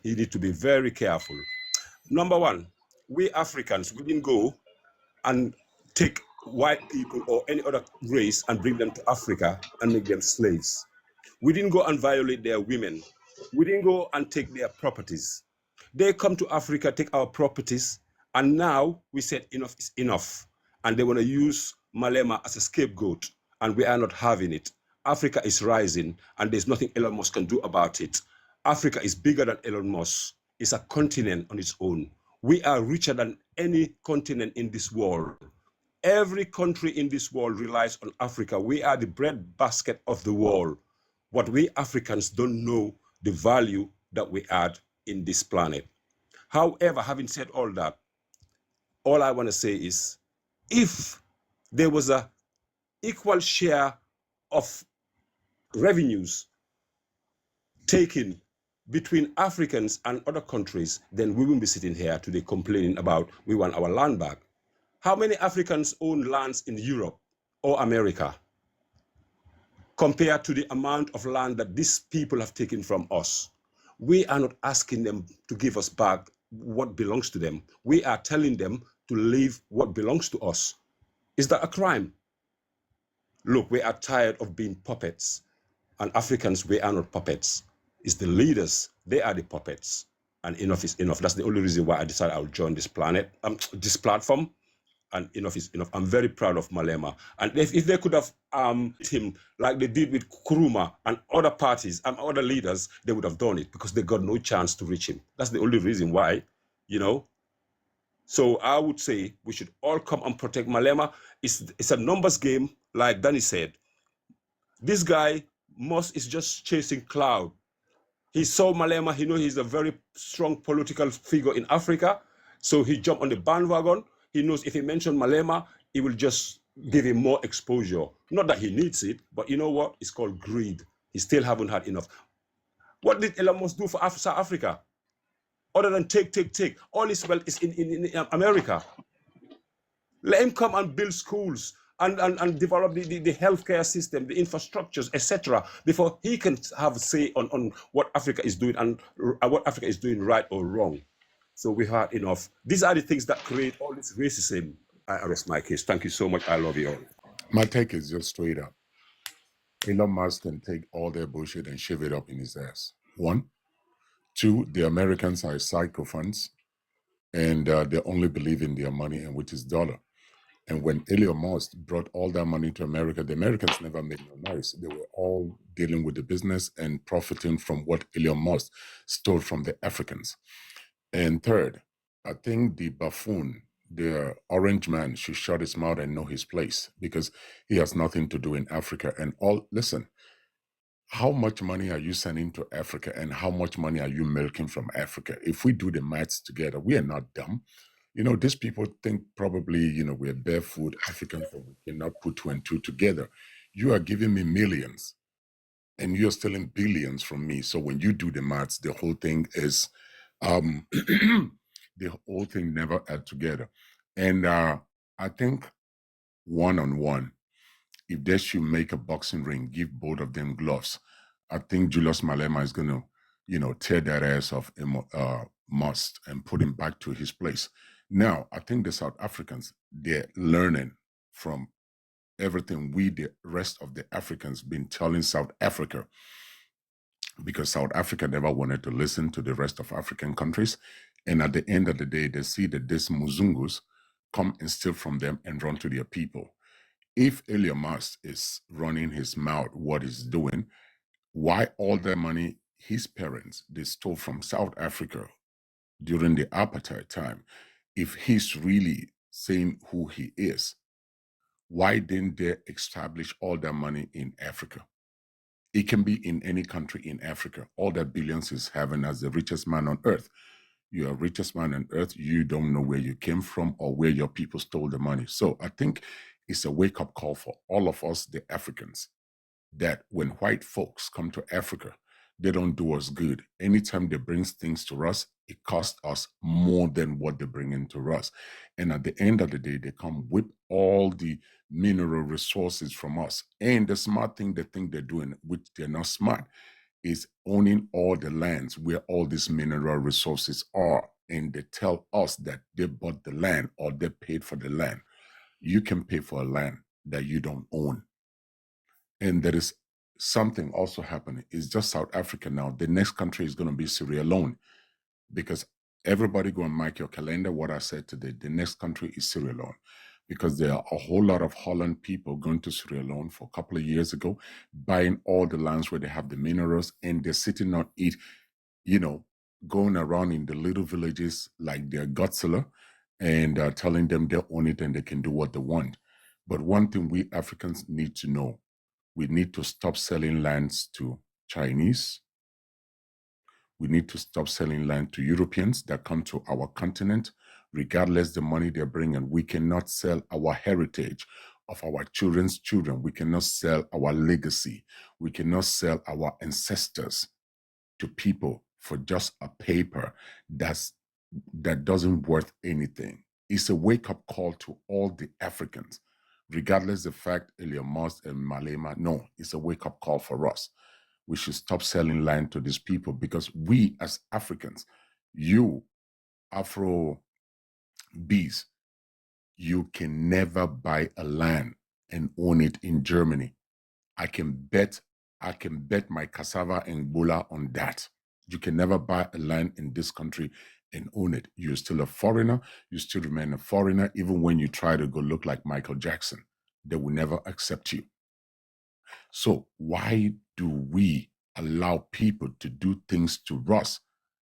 You need to be very careful. Number one, we Africans, we didn't go and take white people or any other race and bring them to Africa and make them slaves. We didn't go and violate their women. We didn't go and take their properties. They come to Africa, take our properties, and now we said enough is enough. And they want to use Malema as a scapegoat, and we are not having it. Africa is rising, and there's nothing Elon Musk can do about it. Africa is bigger than Elon Musk. It's a continent on its own. We are richer than any continent in this world. Every country in this world relies on Africa. We are the breadbasket of the world. What we Africans don't know the value that we add in this planet. However, having said all that, all I want to say is if there was a equal share of revenues taken between Africans and other countries, then we wouldn't be sitting here today complaining about we want our land back. How many Africans own lands in Europe or America compared to the amount of land that these people have taken from us? We are not asking them to give us back what belongs to them. We are telling them to leave what belongs to us. Is that a crime? Look, we are tired of being puppets. And Africans, we are not puppets. It's the leaders, they are the puppets. And enough is enough. That's the only reason why I decided I would join this this platform. And enough is enough. I'm very proud of Malema. And if they could have him like they did with Kuruma and other parties and other leaders, they would have done it because they got no chance to reach him. That's the only reason why, you know. So I would say we should all come and protect Malema. It's a numbers game, like Danny said. This guy, Moss, is just chasing cloud. He saw Malema, he knows he's a very strong political figure in Africa. So he jumped on the bandwagon. He knows if he mentioned Malema, it will just give him more exposure. Not that he needs it, but you know what? It's called greed. He still haven't had enough. What did Elon Musk do for South Africa? Other than take. All his wealth is in America. Let him come and build schools and develop the healthcare system, the infrastructures, etc., before he can have a say on what Africa is doing and what Africa is doing right or wrong. So we had enough. These are the things that create all this racism. I rest my case. Thank you so much. I love you all. My take is just straight up. Elon Musk can take all their bullshit and shove it up in his ass. One. Two, the Americans are sycophants, and they only believe in their money, and which is dollar. And when Elon Musk brought all that money to America, the Americans never made no noise. They were all dealing with the business and profiting from what Elon Musk stole from the Africans. And third, I think the buffoon, the orange man, should shut his mouth and know his place because he has nothing to do in Africa. And listen, how much money are you sending to Africa and how much money are you milking from Africa? If we do the maths together, we are not dumb. You know, these people think probably, you know, we're barefoot Africans and we cannot put two and two together. You are giving me millions and you're stealing billions from me. So when you do the maths, the whole thing is, the whole thing never add together. And I think one-on-one, if they should make a boxing ring, give both of them gloves, I think Julius Malema is going to, you know, tear that ass off Must and put him back to his place. Now, I think the South Africans, they're learning from everything we, the rest of the Africans, been telling South Africa, because South Africa never wanted to listen to the rest of African countries. And at the end of the day, they see that these Muzungus come and steal from them and run to their people. If Elon Musk is running his mouth, what he's doing, why all the money his parents they stole from South Africa during the apartheid time, if he's really saying who he is, why didn't they establish all that money in Africa? It can be in any country in Africa. All that billions is having as the richest man on earth. You're the richest man on earth. You don't know where you came from or where your people stole the money. So I think it's a wake-up call for all of us, the Africans, that when white folks come to Africa, they don't do us good. Anytime they bring things to us, it costs us more than what they bring into us. And at the end of the day, they come whip all the mineral resources from us. And the smart thing they think they're doing, which they're not smart, is owning all the lands where all these mineral resources are. And they tell us that they bought the land or they paid for the land. You can pay for a land that you don't own. And there is something also happening. It's just South Africa now. The next country is going to be Sierra Leone, because everybody go and mark your calendar. What I said today, the next country is Sierra Leone, because there are a whole lot of Holland people going to Sierra Leone for a couple of years ago, buying all the lands where they have the minerals, and they're sitting on it, going around in the little villages like they're Godzilla, and telling them they own it and they can do what they want. But one thing we Africans need to know, we need to stop selling lands to Chinese. We need to stop selling land to Europeans that come to our continent, regardless the money they're bringing. We cannot sell our heritage of our children's children. We cannot sell our legacy. We cannot sell our ancestors to people for just a paper that doesn't worth anything. It's a wake-up call to all the Africans, regardless the fact Elon Musk and Malema. No, it's a wake-up call for us. We should stop selling land to these people, because we as Africans, you Afro bees, you can never buy a land and own it in Germany. I can bet my cassava and bula on that. You can never buy a land in this country and own it. You're still a foreigner. You still remain a foreigner, even when you try to go look like Michael Jackson. They will never accept you. So why do we allow people to do things to us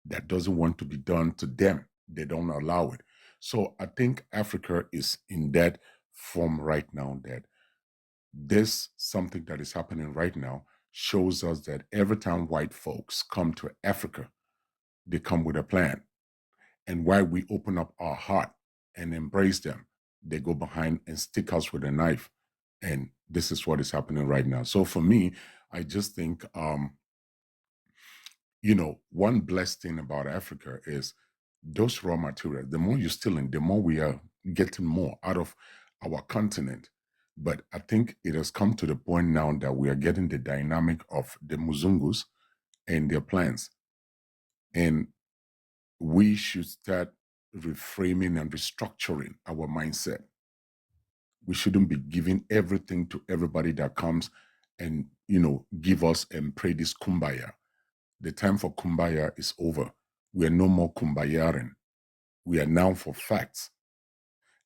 that doesn't want to be done to them? They don't allow it. So I think Africa is in that form right now, that this something that is happening right now shows us that every time white folks come to Africa, they come with a plan. And while we open up our heart and embrace them, they go behind and stick us with a knife. And this is what is happening right now. So for me, I just think, one blessed thing about Africa is those raw materials. The more you're stealing, the more we are getting more out of our continent. But I think it has come to the point now that we are getting the dynamic of the Muzungus and their plans. And we should start reframing and restructuring our mindset. We shouldn't be giving everything to everybody that comes and, give us and pray this kumbaya. The time for kumbaya is over. We are no more kumbayaring. We are now for facts.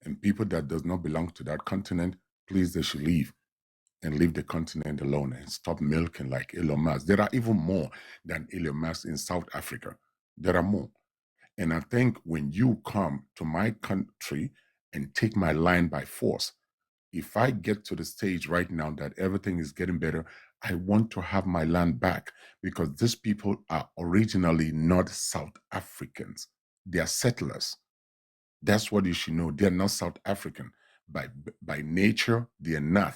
And people that does not belong to that continent, please, they should leave and leave the continent alone and stop milking like Elon Musk. There are even more than Elon Musk in South Africa. There are more. And I think when you come to my country and take my land by force, if I get to the stage right now that everything is getting better, I want to have my land back, because these people are originally not South Africans. They are settlers. That's what you should know. They're not South African. By nature, they're not.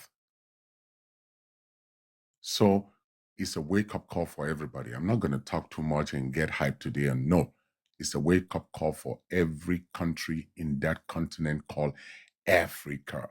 So it's a wake-up call for everybody. I'm not going to talk too much and get hyped today. And no, it's a wake-up call for every country in that continent called Africa.